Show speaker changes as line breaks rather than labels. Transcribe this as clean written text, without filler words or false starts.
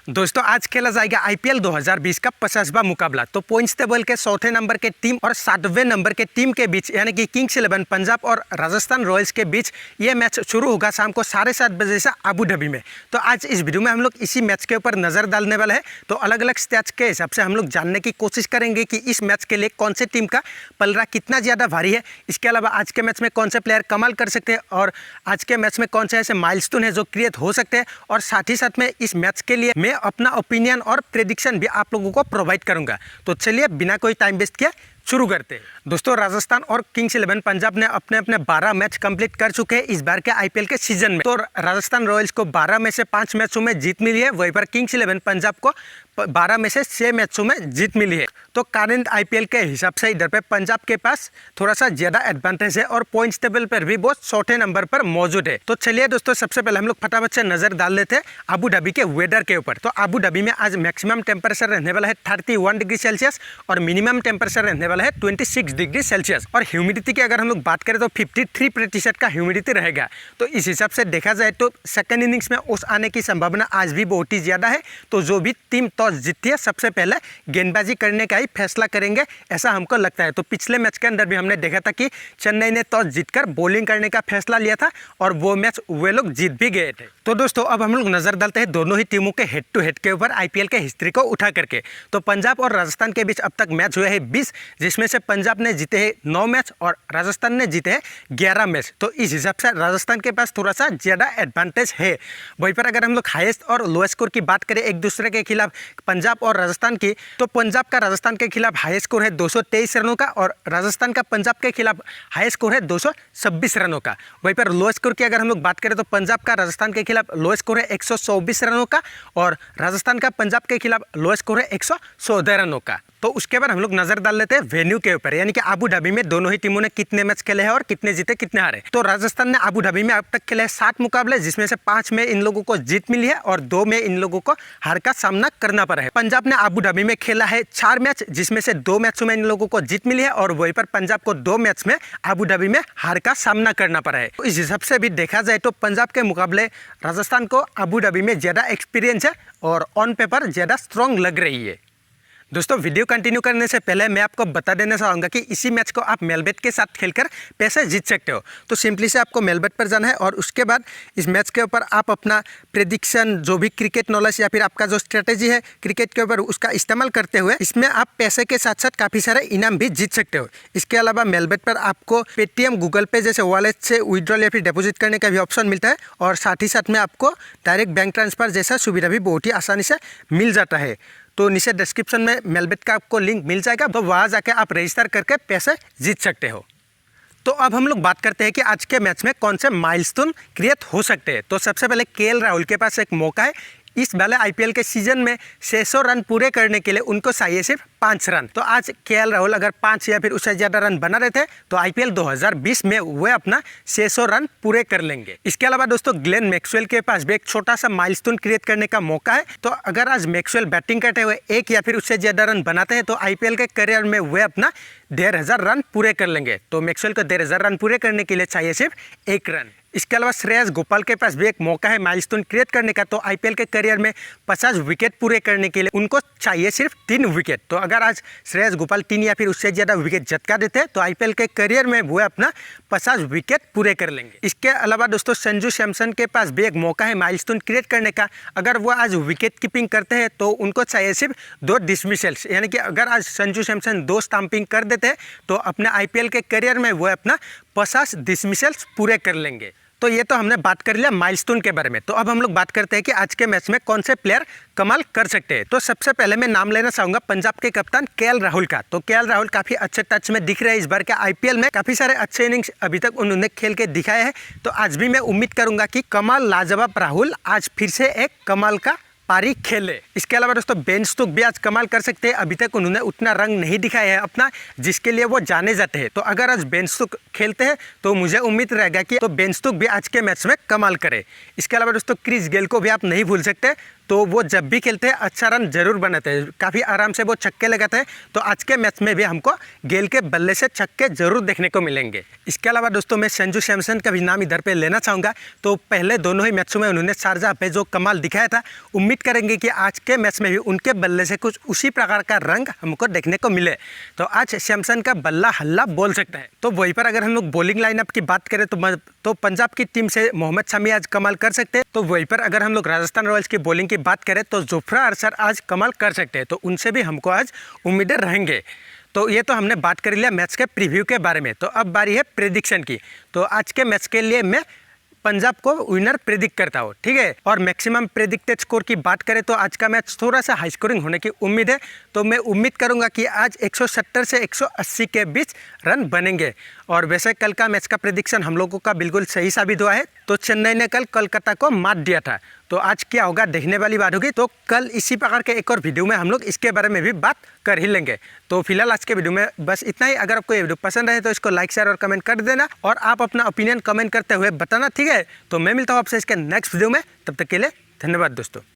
दोस्तों आज खेला जाएगा आईपीएल 2020 का 50वां मुकाबला। तो पॉइंट्स टेबल के चौथे नंबर के टीम और 7वें नंबर के टीम के बीच यानी कि किंग्स 11 पंजाब और राजस्थान रॉयल्स के बीच ये मैच शुरू होगा शाम को 7:30 बजे से अबू धाबी में। तो आज इस वीडियो में हम लोग इसी मैच के ऊपर नज़र डालने वाले हैं। तो अलग अलग स्टैट्स के हिसाब से हम लोग जानने की कोशिश करेंगे कि इस मैच के लिए कौन से टीम का पलड़ा कितना ज़्यादा भारी है। इसके अलावा आज के मैच में कौन से प्लेयर कमाल कर सकते हैं और आज के मैच में कौन से ऐसे माइलस्टोन है जो क्रिएट हो सकते हैं। और साथ ही साथ में इस मैच के लिए मैं अपना ओपिनियन और प्रेडिक्शन भी आप लोगों को प्रोवाइड करूंगा। तो चलिए बिना कोई टाइम वेस्ट किए शुरू करते हैं। दोस्तों राजस्थान और किंग्स 11 पंजाब ने अपने अपने 12 मैच कंप्लीट कर चुके हैं इस बार के आईपीएल के सीजन में। तो राजस्थान रॉयल्स को 12 में से 5 मैचों में जीत मिली है, वहीं पर किंग्स 11 पंजाब को 12 में से 6 मैचों में जीत मिली है। तो करंट आईपीएल के हिसाब से इधर पे पंजाब के पास थोड़ा सा ज़्यादा एडवांटेज है और पॉइंट्स टेबल पर भी बहुत चौथे नंबर पर मौजूद है। तो चलिए दोस्तों सबसे पहले हम लोग फटाफट से नज़र डाल लेते हैं अबू धाबी के वेदर के ऊपर। तो अबू धाबी में आज मैक्सिमम टेम्परेचर रहने वाला है 31 डिग्री सेल्सियस और मिनिमम टेम्परेचर रहने वाला है 26 डिग्री सेल्सियस। और ह्यूमिडिटी की अगर हम लोग बात करें तो 53% का ह्यूमिडिटी रहेगा। तो इस हिसाब से देखा जाए तो सेकेंड इनिंग्स में ओस आने की संभावना आज भी बहुत ही ज़्यादा है। तो जो भी टीम टॉस जीतती है सबसे पहले गेंदबाजी करने का ही फैसला करेंगे, ऐसा हमको लगता है। तो पिछले मैच के अंदर भी हमने देखा था कि चेन्नई ने टॉस जीतकर बॉलिंग करने का फैसला लिया था और वो मैच वे लोग जीत भी गए थे। तो दोस्तों अब हम लोग नजर डालते हैं दोनों ही टीमों के हेड टू हेड के ऊपर आईपीएल के हिस्ट्री को उठा करके। तो पंजाब और राजस्थान के बीच अब तक मैच हुए हैं 20, जिसमें से पंजाब ने जीते हैं 9 मैच और राजस्थान ने जीते हैं 11 मैच। तो इस हिसाब से राजस्थान के पास थोड़ा सा ज़्यादा एडवांटेज है। वहीं पर अगर हम लोग हाईएस्ट और लोएस्ट स्कोर की बात करें एक दूसरे के खिलाफ पंजाब और राजस्थान की, तो पंजाब का राजस्थान के खिलाफ हाईएस्ट स्कोर है 223 रनों का और राजस्थान का पंजाब के खिलाफ हाईएस्ट स्कोर है 226 रनों का। वहीं पर लोएस्ट स्कोर की अगर हम लोग बात करें तो पंजाब का राजस्थान के खिलाफ लोएस्ट स्कोर है 124 रनों का और राजस्थान का पंजाब के खिलाफ लोएस्ट स्कोर है 114 रनों का। तो उसके बाद हम लोग नजर डाल लेते हैं वेन्यू के ऊपर, यानी कि अबू धाबी में दोनों ही टीमों ने कितने मैच खेले हैं और कितने जीते कितने हारे। तो राजस्थान ने अबू धाबी में अब तक खेले 7 मुकाबले, जिसमें से 5 में इन लोगों को जीत मिली है और 2 में इन लोगों को हार का सामना करना पड़ा है। पंजाब ने अबू धाबी में खेला है 4 मैच, जिसमें से 2 मैचों में इन लोगों को जीत मिली है और वहीं पर पंजाब को 2 मैच में अबू धाबी में हार का सामना करना पड़ा है। तो इस हिसाब से भी देखा जाए तो पंजाब के मुकाबले राजस्थान को अबू धाबी में ज़्यादा एक्सपीरियंस है और ऑन पेपर ज़्यादा स्ट्रॉन्ग लग रही है। दोस्तों वीडियो कंटिन्यू करने से पहले मैं आपको बता देना चाहूँगा कि इसी मैच को आप मेलबेट के साथ खेलकर पैसे जीत सकते हो। तो सिंपली से आपको मेलबेट पर जाना है और उसके बाद इस मैच के ऊपर आप अपना प्रेडिक्शन, जो भी क्रिकेट नॉलेज या फिर आपका जो स्ट्रेटेजी है क्रिकेट के ऊपर, उसका इस्तेमाल करते हुए इसमें आप पैसे के साथ साथ काफ़ी सारे इनाम भी जीत सकते हो। इसके अलावा मेलबेट पर आपको पेटीएम, गूगल पे जैसे वॉलेट से विड्रॉल या फिर डिपॉजिट करने का भी ऑप्शन मिलता है और साथ ही साथ में आपको डायरेक्ट बैंक ट्रांसफ़र जैसा सुविधा भी बहुत ही आसानी से मिल जाता है। तो नीचे डिस्क्रिप्शन में मेलबेट का आपको लिंक मिल जाएगा, तो वहाँ जाके आप रजिस्टर करके पैसे जीत सकते हो। तो अब हम लोग बात करते हैं कि आज के मैच में कौन से माइलस्टोन क्रिएट हो सकते हैं। तो सबसे पहले केएल राहुल के पास एक मौका है। इस वाले आईपीएल के सीजन में 600 रन पूरे करने के लिए उनको चाहिए सिर्फ 5 रन। तो आज केएल राहुल अगर 5 या फिर उससे ज़्यादा रन बना रहे थे तो आईपीएल 2020 में वे अपना 600 रन पूरे कर लेंगे। इसके अलावा दोस्तों ग्लेन मैक्सवेल के पास भी एक छोटा सा माइलस्टोन क्रिएट करने का मौका है। तो अगर आज मैक्सवेल बैटिंग करते हुए 1 या फिर उससे ज़्यादा रन बनाते हैं तो आईपीएल के करियर में वे अपना 1500 रन पूरे कर लेंगे। तो मैक्सवेल को 1500 रन पूरे करने के लिए चाहिए सिर्फ 1 रन। इसके अलावा श्रेयस गोपाल के पास भी एक मौका है माइलस्टोन क्रिएट करने का। तो आईपीएल के करियर में 50 विकेट पूरे करने के लिए उनको चाहिए सिर्फ 3 विकेट। तो अगर आज श्रेयस गोपाल 3 या फिर उससे ज़्यादा विकेट झटका देते हैं तो आईपीएल के करियर में वो अपना 50 विकेट पूरे कर लेंगे। इसके अलावा दोस्तों संजू सैमसन के पास भी एक मौका है माइलस्टोन क्रिएट करने का। अगर वो आज विकेट कीपिंग करते हैं तो उनको चाहिए सिर्फ 2 डिसमिसल्स, यानी कि अगर आज संजू सैमसन 2 स्टंपिंग कर देते हैं तो अपने आईपीएल के करियर में वो अपना 50 डिसमिसल्स पूरे कर लेंगे। तो ये तो हमने बात कर लिया माइलस्टोन के बारे में। तो अब हम लोग बात करते हैं कि आज के मैच में कौन से प्लेयर कमाल कर सकते हैं। तो सबसे पहले मैं नाम लेना चाहूँगा पंजाब के कप्तान केएल राहुल का। तो केएल राहुल काफ़ी अच्छे टच में दिख रहे हैं इस बार के आईपीएल में। काफ़ी सारे अच्छे इनिंग्स अभी तक उन्होंने खेल के दिखाए हैं। तो आज भी मैं उम्मीद करूँगा कि कमाल लाजवाब राहुल आज फिर से एक कमाल का पारी खेले। इसके अलावा दोस्तों बेन स्टोक्स भी आज कमाल कर सकते हैं। अभी तक उन्होंने उतना रंग नहीं दिखाया है अपना जिसके लिए वो जाने जाते हैं। तो अगर आज बेन स्टोक्स खेलते हैं तो मुझे उम्मीद रहेगा कि तो बेन स्टोक्स भी आज के मैच में कमाल करे। इसके अलावा दोस्तों क्रिस गेल को भी आप नहीं भूल सकते तो वो जब भी खेलते हैं अच्छा रन जरूर बनाते हैं, काफ़ी आराम से वो छक्के लगाते हैं। तो आज के मैच में भी हमको गेल के बल्ले से छक्के जरूर देखने को मिलेंगे। इसके अलावा दोस्तों मैं संजू सैमसन का भी नाम इधर पे लेना चाहूँगा। तो पहले दोनों ही मैचों में उन्होंने शारजाह पे जो कमाल दिखाया था, उम्मीद करेंगे कि आज के मैच में भी उनके बल्ले से कुछ उसी प्रकार का रंग हमको देखने को मिले। तो आज सैमसन का बल्ला हल्ला बोल सकता है। तो वहीं पर अगर हम लोग बॉलिंग लाइनअप की बात करें तो पंजाब की टीम से मोहम्मद शमी आज कमाल कर सकते हैं। तो वहीं पर अगर हम लोग राजस्थान रॉयल्स की बॉलिंग की बात करें तो जोफ्रा आर्चर आज कमाल कर सकते हैं। तो उनसे भी हमको आज उम्मीदें रहेंगे। तो ये तो हमने बात कर लिया मैच के प्रीव्यू के बारे में। तो अब बारी है प्रेडिक्शन की। तो आज के मैच के लिए मैं पंजाब को विनर प्रेडिक्ट करता हूँ, ठीक है। और मैक्सिमम प्रेडिक्टेड स्कोर की बात करें तो आज का मैच थोड़ा सा हाई स्कोरिंग होने की उम्मीद है। तो मैं उम्मीद करूंगा कि आज 170 से 180 के बीच रन बनेंगे। और वैसे कल का मैच का प्रेडिक्शन हम लोगों का बिल्कुल सही साबित हुआ है। तो चेन्नई ने कल कोलकाता को मात दिया था। तो आज क्या होगा देखने वाली बात होगी। तो कल इसी प्रकार के एक और वीडियो में हम लोग इसके बारे में भी बात कर ही लेंगे। तो फिलहाल आज के वीडियो में बस इतना ही। अगर आपको ये वीडियो पसंद आए तो इसको लाइक शेयर और कमेंट कर देना, और आप अपना ओपिनियन कमेंट करते हुए बताना, ठीक है। तो मैं मिलता हूँ आपसे इसके नेक्स्ट वीडियो में, तब तक के लिए धन्यवाद दोस्तों।